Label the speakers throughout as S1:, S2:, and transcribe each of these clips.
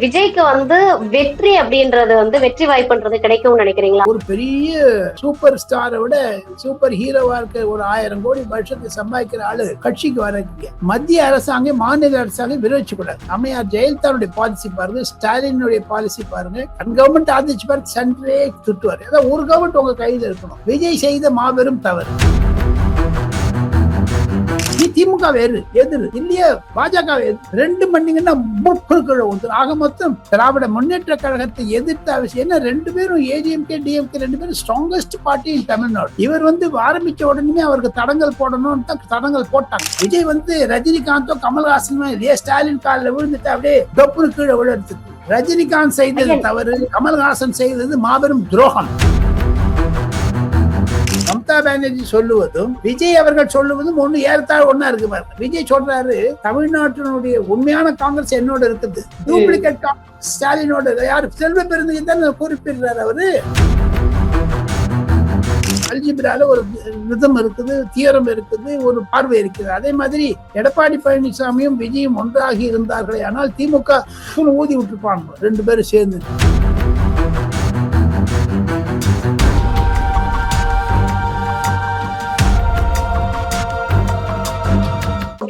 S1: விஜய்க்கு வெற்றி அப்படின்றது வெற்றி வாய்ப்புன்றது கிடைக்கும்னு நினைக்கிறீங்களா?
S2: ஒரு பெரிய சூப்பர் ஸ்டாரை விட சூப்பர் ஹீரோவா இருக்க ஒரு 1000 கோடி வருஷத்துக்கு சம்பாதிக்கிற ஆளு கட்சிக்கு வரீங்க. மத்திய அரசாங்கம் மாநில அரசாங்கம் விரோதிச்சு கூடாது. அம்மையார் ஜெயலலிதாவுடைய பாலிசி பாருங்க, ஸ்டாலினுடைய பாலிசி பாருங்க. கவர்மெண்ட் ஆதரிச்சு பாருங்க, சென்ட்ரே துட்டுவார். ஏதாவது ஒரு கவர்மெண்ட் உங்க கையில இருக்கணும். விஜய் செய்த மாபெரும் தவறு. திமுக வேறு எதிர் இல்லையா, பாஜக ரெண்டு மணிங்கன்னா ஆக மொத்தம் திராவிட முன்னேற்ற கழகத்தை எதிர்த்த அவசியம் என்ன? ரெண்டு பேரும் ஏடிஎம்கே டிஎம்கே ரெண்டு பேரும் ஸ்ட்ராங்கஸ்ட் பார்ட்டி இன் தமிழ்நாடு. இவர் ஆரம்பிச்ச உடனே அவருக்கு தடங்கல் போடணும்னு தான் தடங்கல் போட்டாங்க. விஜய் ரஜினிகாந்தோ கமல்ஹாசனோ இல்லையா ஸ்டாலின் காலில் விழுந்துட்டு அப்படியே தொப்புரு கீழே விழுறதுக்கு. ரஜினிகாந்த் செய்தது தவறு, கமல்ஹாசன் செய்தது மாபெரும் துரோகம். மம்தா பானர்ஜி சொல்லுவதும் விஜய் அவர்கள் சொல்லுவதும் ஒண்ணு ஏறத்தாழ ஒன்னா இருக்கு பாருங்க. விஜய் சொல்றாரு, தமிழ்நாட்டினுடைய உண்மையான காங்கிரஸ் என்னோட இருக்குது, டூப்ளிகேட் காங்கிரஸ் ஸ்டாலினோட யாரு செல்வ பெருந்தகை தான் குறிப்பிடுறாரு. அவரு அல்ஜிபிரால ஒரு விதம் இருக்குது, தியரம் இருக்குது, ஒரு பார்வை இருக்குது. அதே மாதிரி எடப்பாடி பழனிசாமியும் விஜயும் ஒன்றாகி இருந்தார்களே ஆனால் திமுக ஊதி விட்டுருப்பாங்க ரெண்டு பேரும் சேர்ந்து.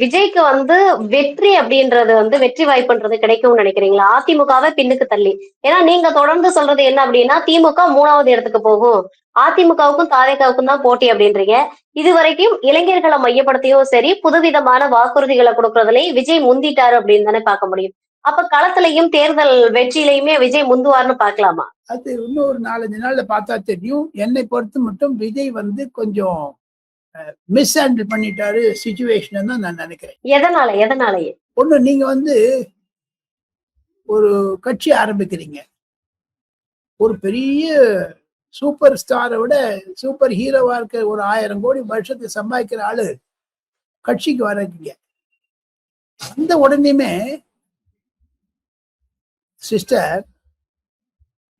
S1: விஜய்க்கு வெற்றி அப்படின்றது வெற்றி வாய்ப்புன்றது கிடைக்கும்னு நினைக்கிறீங்களா? அதிமுகவை பின்னுக்கு தள்ளி. ஏன்னா நீங்க தொடர்ந்து சொல்றது என்ன அப்படின்னா, திமுக 3வது இடத்துக்கு போகும், அதிமுகவுக்கும் தாவேகாவுக்கும் தான் போட்டி அப்படின்றீங்க. இதுவரைக்கும் இளைஞர்களை மையப்படுத்தியும் சரி, புதுவிதமான வாக்குறுதிகளை கொடுக்கறதுலயும் விஜய் முந்திட்டாரு அப்படின்னு தானே பார்க்க முடியும். அப்ப களத்திலையும் தேர்தல் வெற்றியிலையுமே விஜய் முந்துவார்னு பார்க்கலாமா?
S2: அது இன்னும் ஒரு 4-5 நாள்ல பார்த்தா தெரியும். என்னை பொறுத்து மட்டும் விஜய் கொஞ்சம் மிஸ் ஹேண்டில் பண்ணிட்டாரு சிச்சுவேஷன் தான் நான் நினைக்கிறேன்.
S1: எதனாலயே
S2: ஒண்ணு, நீங்க ஒரு கட்சி ஆரம்பிக்கிறீங்க, ஒரு பெரிய சூப்பர் ஸ்டாரை விட சூப்பர் ஹீரோவா இருக்க ஒரு 1000 கோடி வருஷத்துக்கு சம்பாதிக்கிற ஆளு கட்சிக்கு வரீங்க. அந்த உடனேயுமே சிஸ்டர்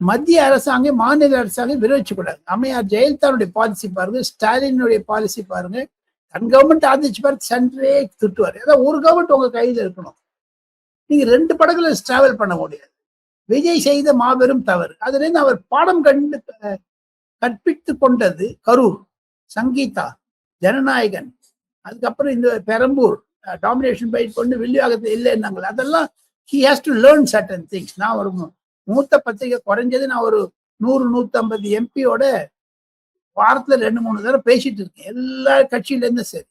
S2: மத்திய அரசாங்கம் மாநில அரசாங்கம் விரோதிச்சு கூடாது. அம்மையார் ஜெயலலிதாவுடைய பாலிசி பாருங்க, ஸ்டாலினுடைய பாலிசி பாருங்க. கவர்மெண்ட் ஆதரிச்சு பாருங்க, சென்ட்ரே துட்டுவார். ஏதாவது ஒரு கவர்மெண்ட் உங்க கையில இருக்கணும். நீங்க ரெண்டு படகுல டிராவல் பண்ண முடியாது. விஜய் செய்த மாபெரும் தவறு. அதுல இருந்து அவர் பாடம் கற்பித்து கொண்டது கரூர், சங்கீதா, ஜனநாயகன், அதுக்கப்புறம் இந்த பெரம்பூர் டாமினேஷன் பைட் கொண்டு வில்லியாகத்தில் இல்லைன்னாங்களே, அதெல்லாம் he has to learn certain things. நான் ஒரு மூத்த பத்திரிகை குறைஞ்சது நான் ஒரு 100-150 எம்பியோட வாரத்துல 2-3 தடவை பேசிட்டு இருக்கேன், எல்லா கட்சியில இருந்து. சரி,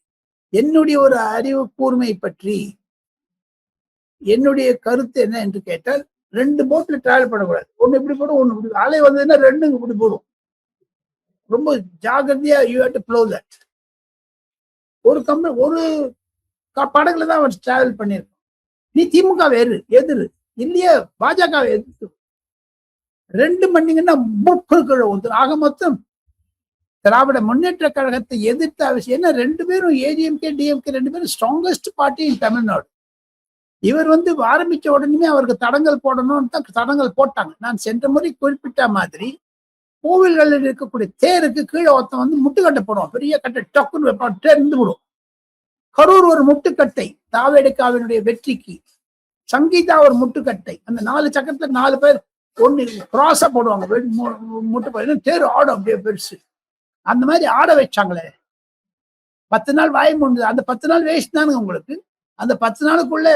S2: என்னுடைய ஒரு அறிவு கூர்மை பற்றி என்னுடைய கருத்து என்ன என்று கேட்டால், 2 போட்ல டிராவல் பண்ணக்கூடாது. ஒண்ணு இப்படி போடும், ஒண்ணு இப்படி. அலை வந்ததுன்னா 2 இப்படி போடும். ரொம்ப ஜாகிரதையா you have to blow that. ஒரு படகுல தான் அவர் டிராவல் பண்ணியிருக்கோம். நீ திமுக வேறு எதிர் இல்லையா, பாஜக எதிர்த்து ரெண்டு மணிங்கன்னா ஆக மொத்தம் திராவிட முன்னேற்ற கழகத்தை எதிர்த்த அவசியம் என்ன? ரெண்டு பேரும் ஏடிஎம்கே டிஎம்கே ரெண்டு பேரும் ஸ்ட்ராங்கஸ்ட் பார்ட்டி இன் தமிழ்நாடு. இவர் ஆரம்பிச்ச உடனே அவருக்கு தடங்கல் போடணும்னு தான் தடங்கல் போட்டாங்க. நான் சென்ற முறை குறிப்பிட்ட மாதிரி கோவில்களில் இருக்கக்கூடிய தேருக்கு கீழே ஒருத்தன் முட்டுக்கட்டை போடுவான், பெரிய கட்டை டக்குன்னு வைப்பான், இருந்து விடும். கரூர் ஒரு முட்டுக்கட்டை தாவேடுகாவினுடைய வெற்றிக்கு, சங்கீதா ஒரு முட்டுக்கட்டை. அந்த 4 சக்கரத்துல 4 பேர் ஒண்ணு கிராஸா போடுவாங்க, முட்டு தேர் ஆடும் அப்படியே பெருசு. அந்த மாதிரி ஆட வச்சாங்களே, 10 நாள் வாய் முடிஞ்சது. அந்த 10 நாள் வேஸ்ட் தானுங்க உங்களுக்கு. அந்த 10 நாளுக்குள்ள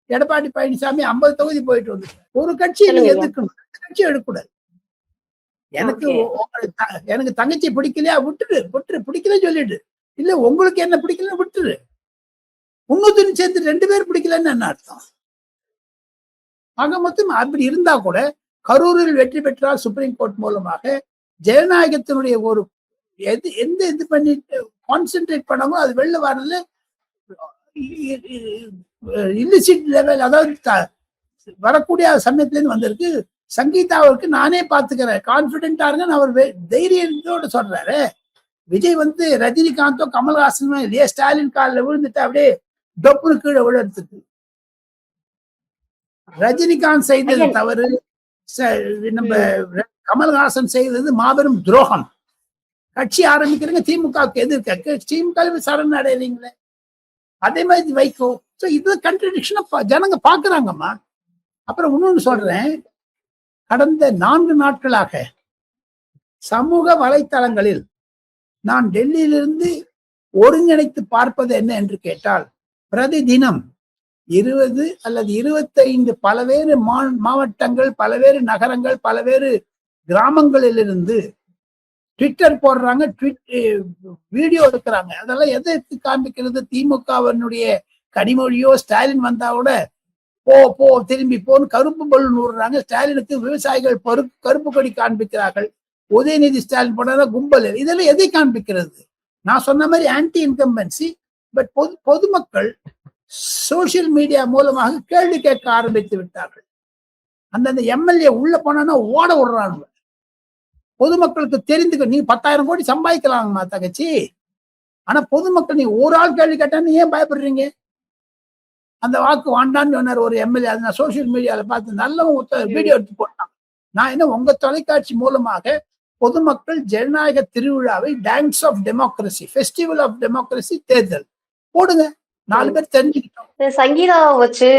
S2: எடப்பாடி பழனிசாமி 50 தொகுதி போயிட்டு வந்து ஒரு கட்சியை நீங்க எதிர்க்கணும், கட்சி எடுக்கக்கூடாது. எனக்கு தங்கச்சி பிடிக்கலையா, விட்டுரு, பிடிக்கல சொல்லிடு. இல்ல உங்களுக்கு என்ன பிடிக்கல விட்டுரு. 300 சேர்ந்து 2 பேர் பிடிக்கலன்னு என்ன அர்த்தம்? ஆக மொத்தம் அப்படி இருந்தா கூட கரூரில் வெற்றி பெற்றால் சுப்ரீம் கோர்ட் மூலமாக ஜனநாயகத்தினுடைய ஒரு எந்த இது பண்ணிட்டு கான்சென்ட்ரேட் பண்ணாமோ அது வெளில வர்றதுல இல்லிசிட் லெவல், அதாவது வரக்கூடிய சமயத்துல இருந்து வந்திருக்கு. சங்கீதாவிற்கு நானே பாத்துக்கிறேன், கான்பிடென்டா இருங்க அவர் தைரியத்தோட சொல்றாரு. விஜய் ரஜினிகாந்தோ கமல்ஹாசனோ இல்லையா ஸ்டாலின் காலில் விழுந்துட்டு அப்படியே தொப்புரு கீழே விழுறதுக்கு. ரஜினிகாந்த் செய்தது தவறு, நம்ம கமல்ஹாசன் செய்தது மாபெரும் துரோகம். கட்சி ஆரம்பிக்கிறீங்க, திமுகவுக்கு எதிர்க்க திமுக சரண் அடைறீங்களே, அதே மாதிரி வைகோ. இதுதான் கண்ட்ரடிக்ஷனா ஜனங்க பாக்குறாங்கம்மா. அப்புறம் இன்னொன்னு சொல்றேன், கடந்த 4 நாட்களாக சமூக வலைத்தளங்களில் நான் டெல்லியிலிருந்து ஒருங்கிணைத்து பார்ப்பது என்ன என்று கேட்டால், பிரதி தினம் 20 அல்லது 25 பல்வேறு மாவட்டங்கள், பல்வேறு நகரங்கள், பல்வேறு கிராமங்களிலிருந்து ட்விட்டர் போடுறாங்க, வீடியோ எடுக்கிறாங்க. அதெல்லாம் எதற்கு காண்பிக்கிறது? திமுகவினுடைய கனிமொழியோ ஸ்டாலின் வந்தா கூட போ போ திரும்பி போன்னு கருப்பு பலூன் ஊடுறாங்க. ஸ்டாலினுக்கு விவசாயிகள் கருப்பு கொடி காண்பிக்கிறார்கள். உதயநிதி ஸ்டாலின் போன கும்பல். இதெல்லாம் எதை காண்பிக்கிறது? நான் சொன்ன மாதிரி ஆன்டி இன்கம்பன்சி. பட் பொதுமக்கள் சோசியல் மீடியா மூலமாக கேள்வி கேட்க ஆரம்பித்து விட்டார்கள். அந்தந்த எம்எல்ஏ உள்ள போனா ஓட விடுறாங்க. பொதுமக்களுக்கு தெரிந்துக்க, நீ 10,000 கோடி சம்பாதிக்கலாமா தகச்சி, ஆனா பொதுமக்கள் நீ ஒரு ஆள் கேள்வி கேட்டான்னு ஏன் பயப்படுறீங்க? அந்த வாக்கு வாண்டான்னு சொன்னார் ஒரு எம்எல்ஏ. அது நான் சோசியல் மீடியால பார்த்து நல்லவன் வீடியோ எடுத்து போட்டான். நான் என்ன உங்க தொலைக்காட்சி மூலமாக பொதுமக்கள் ஜனநாயக திருவிழாவை, dance of democracy, festival of democracy தேர்தல் போடுங்க, 4 பேர் தெரிஞ்சுக்கிட்டோம்.
S1: சங்கீதாவை வச்சு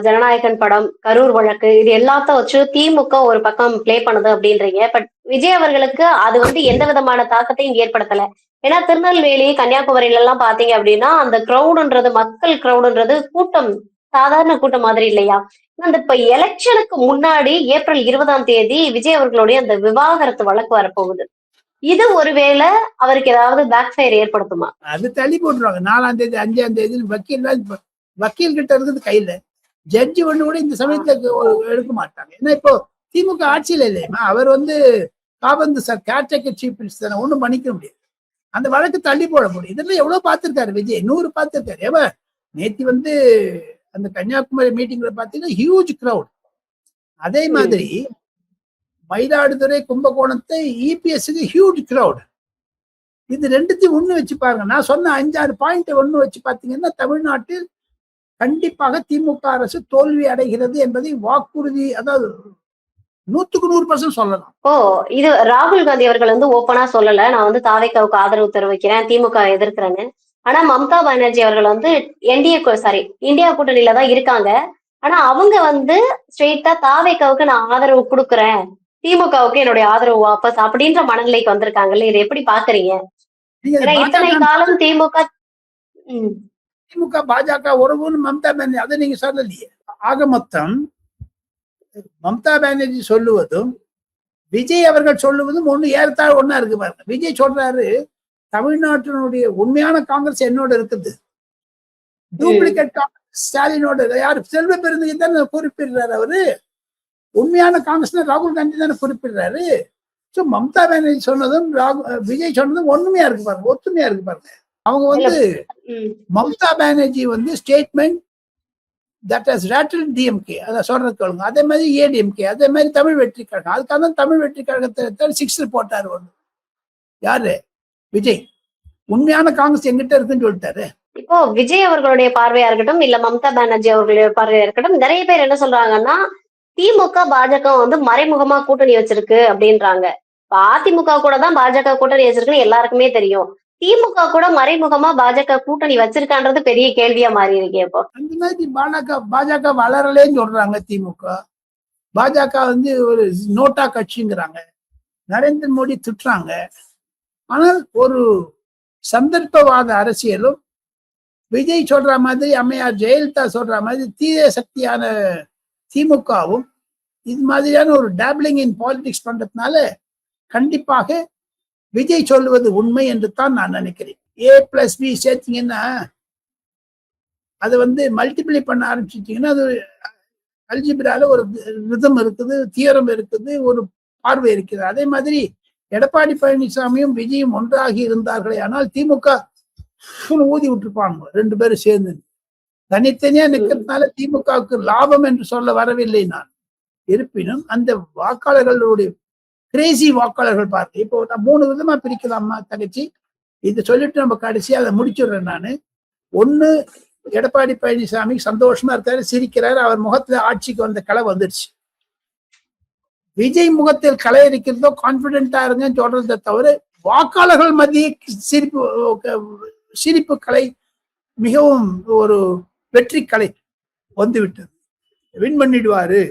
S1: ஜனநாயகன் படம், கரூர் வழக்கு, இது எல்லாத்த வச்சு திமுக ஒரு பக்கம் பிளே பண்ணுது அப்படின்றீங்க. பட் விஜய் அவர்களுக்கு அது வந்து எந்த விதமான தாக்கத்தையும் ஏற்படுத்தல. ஏன்னா திருநெல்வேலி, கன்னியாகுமரியில எல்லாம் பாத்தீங்க அப்படின்னா அந்த கிரௌடுன்றது, மக்கள் கிரௌடுன்றது கூட்டம், சாதாரண கூட்டம் மாதிரி இல்லையா? அந்த இப்ப எலெக்ஷனுக்கு முன்னாடி ஏப்ரல் 20ஆம் தேதி விஜய் அவர்களுடைய அந்த விவாகரத்து வழக்கு வரப்போகுது. இது ஒருவேளை அவருக்கு ஏதாவது பேக் ஃபயர் ஏற்படுத்துமா?
S2: அது தள்ளி போட்டுருவாங்க. 4ஆம் தேதி 5ஆம் தேதி வக்கீல் கிட்ட இருக்குது கையில. ஜட்ஜி ஒண்ணு கூட இந்த சமயத்துல எடுக்க மாட்டாங்க. ஏன்னா இப்போ திமுக ஆட்சியில இல்லையா, அவர் வந்து காபந்து சார் கேர்டேக்கர் சீஃப் மினிஸ்டர் தானே, ஒண்ணும் பண்ணிக்க முடியாது. அந்த வழக்கு தள்ளி போட முடியும். இதெல்லாம் எவ்வளவு பார்த்திருக்காரு விஜய், 100 பார்த்திருக்காரு. ஏவ நேத்தி வந்து அந்த கன்னியாகுமரி மீட்டிங்ல பாத்தீங்கன்னா ஹியூஜ் கிரௌட். அதே மாதிரி மயிலாடுதுறை, கும்பகோணத்தை இபிஎஸ்க்கு ஹியூஜ் கிரௌட். இது ரெண்டுத்தையும் ஒண்ணு வச்சு பாருங்க. நான் சொன்ன 5-6 பாயிண்ட் ஒண்ணு வச்சு பாத்தீங்கன்னா தமிழ்நாட்டில் கண்டிப்பாக திமுக அரசு தோல்வி அடைகிறது என்பதை வாக்குறுதி, அதாவது 100% சொல்லலாம்.
S1: இது ராகுல் காந்தி அவர்கள் வந்து ஓப்பனா சொல்லல, நான் வந்து தாவேக்காவுக்கு ஆதரவு தெரிவிக்கிறேன், திமுக எதிர்க்கிறேன்னு. ஆனா மம்தா பானர்ஜி அவர்கள் வந்து இந்தியா கூட்டணியில தான் இருக்காங்க. ஆனா அவங்க வந்து ஸ்ட்ரெயிட்டா தாவேக்காவுக்கு நான் ஆதரவு கொடுக்குறேன், திமுகவுக்கு என்னுடைய ஆதரவு வாபஸ் அப்படின்ற மனநிலைக்கு வந்திருக்காங்கல்ல. இதை எப்படி பாக்குறீங்க? ஏன்னா இத்தனை காலம்
S2: திமுக பாஜக உறவுன்னு மம்தா பானர்ஜி அதை நீங்க சொல்லலையே. ஆக மொத்தம் மம்தா பானர்ஜி சொல்லுவதும் விஜய் அவர்கள் சொல்லுவதும் ஒண்ணு ஏறத்தாழ ஒண்ணா இருக்கு பாருங்க. விஜய் சொல்றாரு, தமிழ்நாட்டினுடைய உண்மையான காங்கிரஸ் என்னோட இருக்குது, டூப்ளிகேட் காங்கிரஸ் ஸ்டாலினோட, யாரு செல்வ பெருந்தகை தானே குறிப்பிடுறாரு அவரு, உண்மையான காங்கிரஸ் ராகுல் காந்தி தானே குறிப்பிடுறாரு. சோ மம்தா பானர்ஜி சொன்னதும் விஜய் சொன்னதும் ஒண்ணுமையா இருக்கு பாருங்க, ஒத்துமையா இருக்கு பாருங்க. அவங்க வந்து மம்தா பானர்ஜி வந்து ஸ்டேட்மெண்ட் தட் ஹஸ் ராட்டில்ட் டிஎம்கே, அதை சொல்றது கேளுங்க. அதே மாதிரி ஏடிஎம்கே, அதே மாதிரி தமிழ் வெற்றி கழகம். அதுக்காக தான் தமிழ் வெற்றி கழகத்தை 6 போட்டாரு ஒண்ணு. யாரு? விஜய். உண்மையான காங்கிரஸ் எங்கிட்ட இருக்குன்னு சொல்லிட்டாரு.
S1: இப்போ விஜய் அவர்களுடைய பார்வையா இருக்கட்டும், இல்ல மம்தா பானர்ஜி அவர்களுடைய பார்வையா இருக்கட்டும், நிறைய பேர் என்ன சொல்றாங்கன்னா, திமுக பாஜக வந்து மறைமுகமா கூட்டணி வச்சிருக்கு அப்படின்றாங்க. அதிமுக கூட தான் பாஜக கூட்டணி வச்சிருக்குன்னு எல்லாருக்குமே தெரியும். திமுக கூட மறைமுகமா பாஜக கூட்டணி வச்சிருக்கான்றது பெரிய கேள்வியா மாறி இருக்கே. இப்போ
S2: அந்த மாதிரி பாஜக வளரலேன்னு சொல்றாங்க. திமுக பாஜக வந்து ஒரு நோட்டா கட்சிங்கிறாங்க, நரேந்திர மோடி திட்டுறாங்க. ஆனால் ஒரு சந்தர்ப்பவாத அரசியலும் விஜய் சொல்ற மாதிரி, அம்மையார் ஜெயலலிதா சொல்ற மாதிரி தீய சக்தியான திமுகவும் இது மாதிரியான ஒரு டேப்லிங் இன் பாலிடிக்ஸ் பண்றதுனால கண்டிப்பாக விஜய் சொல்லுவது உண்மை என்று தான் நான் நினைக்கிறேன். A+B சேர்த்தீங்கன்னா அது வந்து மல்டிப்ளை பண்ண ஆரம்பிச்சிட்டீங்கன்னா அது அல்ஜிப்ரால ஒரு ரிதம் இருக்குது, தியரம் இருக்குது, ஒரு பார்வை இருக்குது. அதே மாதிரி எடப்பாடி பழனிசாமியும் விஜயும் ஒன்றாகி இருந்தார்களே ஆனால் திமுக ஊதி விட்டுருப்பாங்க 2 பேரும் சேர்ந்து. தனித்தனியா நிற்கிறதுனால திமுகவுக்கு லாபம் என்று சொல்ல வரவில்லை நான். இருப்பினும் அந்த வாக்காளர்களுடைய கிரேசி வாக்காளர்கள் பார்த்து இப்போ 3 விதமா பிரிக்கலாமா தகச்சி? இது சொல்லிட்டு நம்ம கடைசியா அதை முடிச்சுடுறேன் நானு. ஒண்ணு, எடப்பாடி பழனிசாமி சந்தோஷமா இருக்காரு, சிரிக்கிறாரு, அவர் முகத்துல ஆட்சிக்கு வந்த கலை வந்துருச்சு. விஜய் முகத்தில் கலை இருக்கிறதோ கான்பிடென்டா இருங்கன்னு சொல்றதை தவிர வாக்காளர்கள் மத்திய சிரிப்பு கலை மிகவும் ஒரு வெற்றி கலை வந்துவிட்டது. வின் பண்ணிடுவாரு.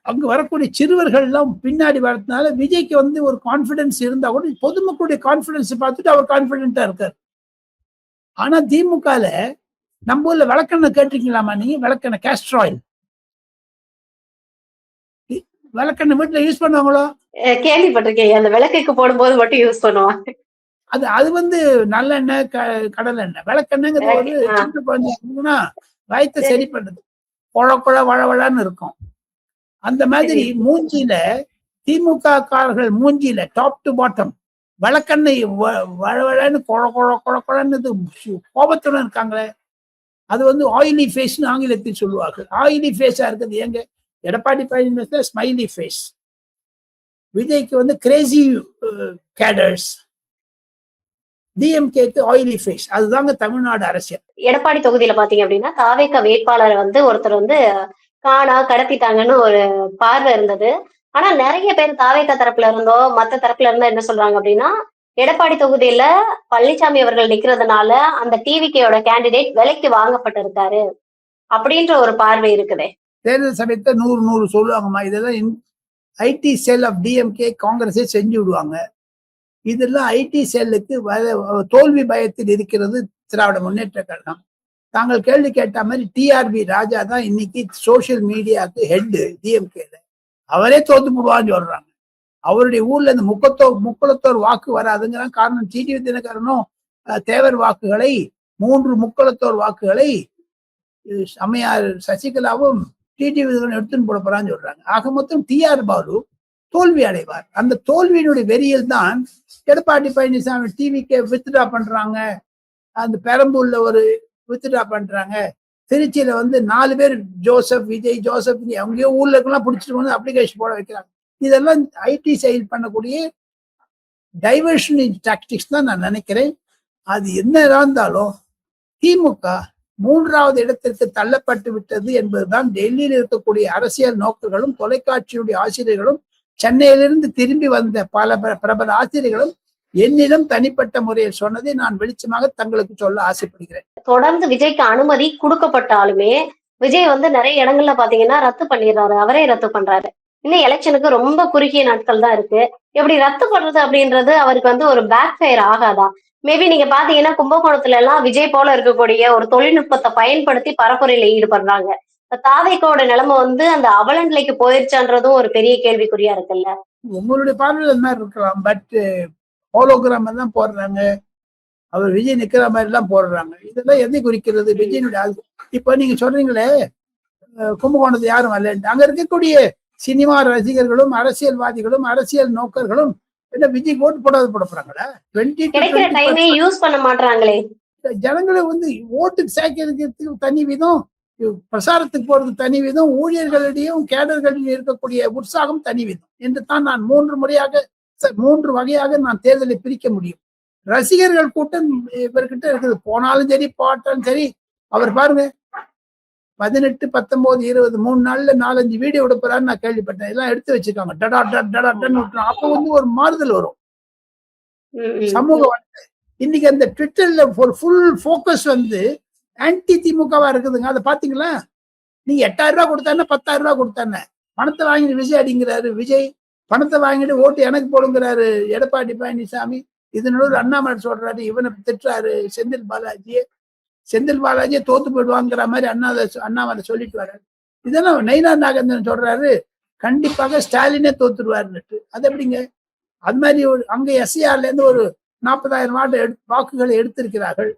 S2: அங்கு வரக்கூடிய சிறுவர்கள் எல்லாம் பின்னாடி வரதுனால விஜய்க்கு வந்து ஒரு கான்பிடன்ஸ் இருந்தா கூட பொதுமக்களுடைய கான்பிடன்ஸ் பார்த்துட்டு அவர் கான்பிடென்டா இருக்காரு. ஆனா திமுகல நம்ம ஊர்ல விளக்கெண்ணெய் கேட்டிருக்கீங்களாமா? நீங்க விளக்கெண்ணெய் கேஸ்டர் ஆயில் விளக்கெண்ணெய் வீட்டுல யூஸ் பண்ணுவாங்களோ?
S1: கேள்விப்பட்டிருக்கேன். அந்த விளக்குக்கு போடும்போது மட்டும் யூஸ் பண்ணுவாங்க.
S2: அது வந்து நல்லெண்ணெய், கடல் எண்ணெய். விளக்கெண்ணெய்ங்கிறது ஒரு சின்ன குழந்தைங்கன்னா வயத்தை சரி பண்ணுது. குழ குழ வளவழன்னு இருக்கும். அந்த மாதிரி மூஞ்சியில திமுக காரர்கள் மூஞ்சியில டாப் டு பாட்டம் விளக்கெண்ணெய் வளவழன்னு குழ குழ குழ குழன்னு கோபத்துடன் இருக்காங்களே, அது வந்து ஆயிலி ஃபேஸ்னு ஆங்கிலத்தில் சொல்லுவார்கள். ஆயிலி ஃபேஸா இருக்குது. எங்க எடப்பாடி பழனிசாமி ஸ்மைலி ஃபேஸ், விஜய்க்கு வந்து கிரேசி கேடர்ஸ், டிஎம்கேக்கு ஆயிலி ஃபேஸ். அதுதாங்க தமிழ்நாடு அரசியல்.
S1: எடப்பாடி தொகுதியில பாத்தீங்க அப்படின்னா தாவேக வேட்பாளரை வந்து ஒருத்தர் வந்து காணா கடத்திட்டாங்கன்னு ஒரு பார்வை இருந்தது. ஆனா நிறைய பேர் தாவேக தரப்புல இருந்தோ மத்த தரப்புல இருந்தோ என்ன சொல்றாங்க அப்படின்னா, எடப்பாடி தொகுதியில பழனிசாமி அவர்கள் நிக்கிறதுனால அந்த டிவிகேயோட கேண்டிடேட் விலைக்கு வாங்கப்பட்டிருக்காரு அப்படின்ற ஒரு பார்வை இருக்குதே.
S2: தேர்தல் சமயத்தை 100 சொல்லுவாங்கம்மா. இதெல்லாம் ஐடி செல் ஆஃப் டிஎம்கே காங்கிரஸே செஞ்சு விடுவாங்க. இதெல்லாம் ஐடி செல்லுக்கு தோல்வி பயத்தில் இருக்கிறது திராவிட முன்னேற்ற கழகம். தாங்கள் கேள்வி கேட்ட மாதிரி டிஆர்பி ராஜா தான் இன்னைக்கு சோசியல் மீடியாவுக்கு ஹெட் டிஎம்கேல. அவரே தோத்து போடுவான்னு சொல்றாங்க. அவருடைய ஊர்ல இந்த முக்குளத்தோர் வாக்கு வராதுங்கிற காரணம் டிடிவி தினகரனும் தேவர் வாக்குகளை 3 முக்குளத்தோர் வாக்குகளை அம்மையார் சசிகலாவும் டிடிவி தினகரன் எடுத்துன்னு போட போறான்னு சொல்றாங்க. ஆக மொத்தம் டிஆர் பாலு தோல்வி அடைவார். அந்த தோல்வியினுடைய வெறியில் தான் எடப்பாடி பழனிசாமி டிவிக்கு வித்ட்ரா பண்றாங்க. அந்த பெரம்பூர்ல ஒரு வித்ட்ரா பண்றாங்க. திருச்சியில வந்து 4 பேர் ஜோசப் விஜய் ஜோசப் அவங்கயோ ஊர்ல இருக்கலாம் பிடிச்சிட்டு வந்து அப்ளிகேஷன் போட வைக்கிறாங்க. இதெல்லாம் ஐடி செயல் பண்ணக்கூடிய டைவர்ஷன் டாக்டிக்ஸ் தான் நான் நினைக்கிறேன். அது என்ன இருந்தாலும் திமுக 3வது இடத்திற்கு தள்ளப்பட்டு விட்டது என்பதுதான் டெல்லியில் இருக்கக்கூடிய அரசியல் நோக்கர்களும் தொலைக்காட்சியுடைய ஆசிரியர்களும் சென்னையிலிருந்து திரும்பி வந்த பல பிரபல ஆசிரியர்களும் என்னிடம் தனிப்பட்ட முறையில் சொன்னதை நான் வெளிச்சமாக தங்களுக்கு சொல்ல ஆசைப்படுகிறேன்.
S1: தொடர்ந்து விஜய்க்கு அனுமதி கொடுக்கப்பட்டாலுமே விஜய் வந்து நிறைய இடங்கள்ல பாத்தீங்கன்னா ரத்து பண்ணிடுறாரு. அவரே ரத்து பண்றாரு. இன்னும் எலெக்ஷனுக்கு ரொம்ப குறுகிய நாட்கள் தான் இருக்கு. எப்படி ரத்து பண்றது அப்படின்றது அவருக்கு வந்து ஒரு பேக் ஃபயர் ஆகாதா? மேபி நீங்க பாத்தீங்கன்னா கும்பகோணத்துல எல்லாம் விஜய் போல இருக்கக்கூடிய ஒரு தொழில்நுட்பத்தை பயன்படுத்தி பரப்புரையில ஈடுபடுறாங்க. தாவேக்காவோட நிலைமை வந்து அந்த அவல நிலைக்கு போயிருச்சான்றதும் ஒரு பெரிய கேள்விக்குறியா இருக்குல்ல.
S2: உங்களுடைய பார்வையில் என்ன இருக்கலாம். பட் ஹோலோகிராம் தான் போடுறாங்க. அவர் விஜய் நிக்கிற மாதிரி எல்லாம் போடுறாங்க. இதெல்லாம் எதை குறிக்கிறது? விஜயனுடைய இப்ப நீங்க சொல்றீங்களே கும்பகோணத்தை யாரும் வரல. அங்க இருக்கக்கூடிய சினிமா ரசிகர்களும் அரசியல்வாதிகளும் அரசியல் நோக்கர்களும் என்ன விஜய் ஓட்டு போடாது போட போறாங்களா?
S1: யூஸ் பண்ண மாட்டாங்களே.
S2: ஜனங்களை வந்து ஓட்டுக்கு சேர்க்கிறதுக்கு தனி விதம், பிரசாரத்துக்கு போறதுக்கு தனி விதம், ஊழியர்களிடையும் கேடர்களிடையும் இருக்கக்கூடிய உற்சாகம் தனி விதம் என்று தான் நான் 3 வகையாக நான் தேர்தலை பிரிக்க முடியும். ரசிகர்கள் கூட்டம் இவர்கிட்ட இருக்குது. போனாலும் சரி போட்டாலும் சரி. அவர் பாருங்க 18, 19, 20 3 நாள்ல 4-5 வீடியோ விடப்போறான்னு நான் கேள்விப்பட்டேன். எல்லாம் எடுத்து வச்சிருக்காங்க. அப்ப வந்து ஒரு மாறுதல் வரும் சமூக வாழ்க்கை. இன்னைக்கு அந்த ட்விட்டர்ல ஒரு ஃபுல் போக்கஸ் வந்து ஆன்டி திமுகவா இருக்குதுங்க. அதை பாத்தீங்களா? நீங்க 8000 ரூபாய் கொடுத்தானே 10,000 ரூபாய் கொடுத்தானே பணத்தை வாங்கிட்டு விஜய் அடிங்கிறாரு. விஜய் பணத்தை வாங்கிட்டு ஓட்டு எனக்கு போடுங்கிறாரு எடப்பாடி பழனிசாமி. இதனோட அண்ணாமலை சொல்றாரு, இவனை திட்டுறாரு செந்தில் பாலாஜியை தோத்து போயிடுவாங்கிற மாதிரி அண்ணாமலை சொல்லிட்டு வர்றாரு. இதெல்லாம் நயினார் நாகேந்திரன் சொல்றாரு கண்டிப்பாக ஸ்டாலினே தோத்துருவாருன்னுட்டு. அது எப்படிங்க? அது மாதிரி அங்க எஸ்ஐஆர்ல இருந்து ஒரு 40,000 வாக்குகளை எடுத்திருக்கிறார்கள்.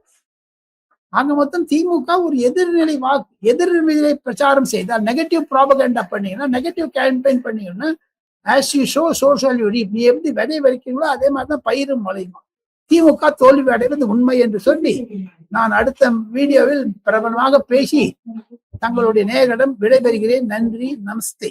S2: அங்க மொத்தம் திமுக ஒரு எதிர்நிலை பிரச்சாரம் செய்தால் நெகட்டிவ் ப்ராபகண்டா பண்ணீங்கன்னா, நெகட்டிவ் கேம்பெயின் பண்ணீங்கன்னா, as you show social you ரீப். நீ எப்படி விதை வரைக்கிறீங்களோ அதே மாதிரிதான் பயிரும் முளையும். திமுக தோல்வி அடைவது உண்மை என்று சொல்லி நான் அடுத்த வீடியோவில் பிரபலமாக பேசி தங்களுடைய நேயர்களிடம் விடைபெறுகிறேன். நன்றி, நமஸ்தே.